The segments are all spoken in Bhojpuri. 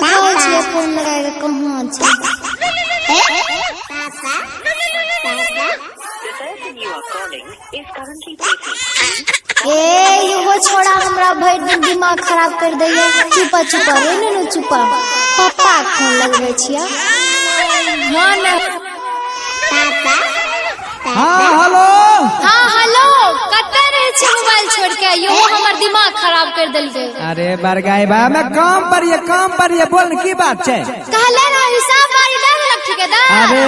देखो छे फोन लगाए के कहां छे ए यो छोड़ा हमरा भर दिन दिमाग खराब कर दैया। चुपा चुपा रे नु चुपा पापा फोन लगबै छिया। हां ना हाँ हेलो। हाँ हेलो कते रहे छे मोबाइल छोड़ के यो हमर दिमाग खराब कर देलकै। अरे बरगाई बा मैं काम पर ये बोल की बात छे। कहले ना हिसाब बारी दे देलक ठेकेदार। अरे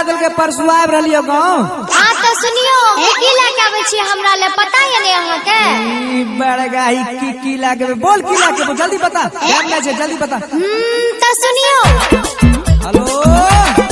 दे के परसू आब रहलियो गांव। हां तो सुनियो की लेके आबै छी हमरा ले पता है ने अहाँ के। ई बरगाई की लागे बोल की लागे जल्दी बता। ध्यान में छे जल्दी बता। तो सुनियो हेलो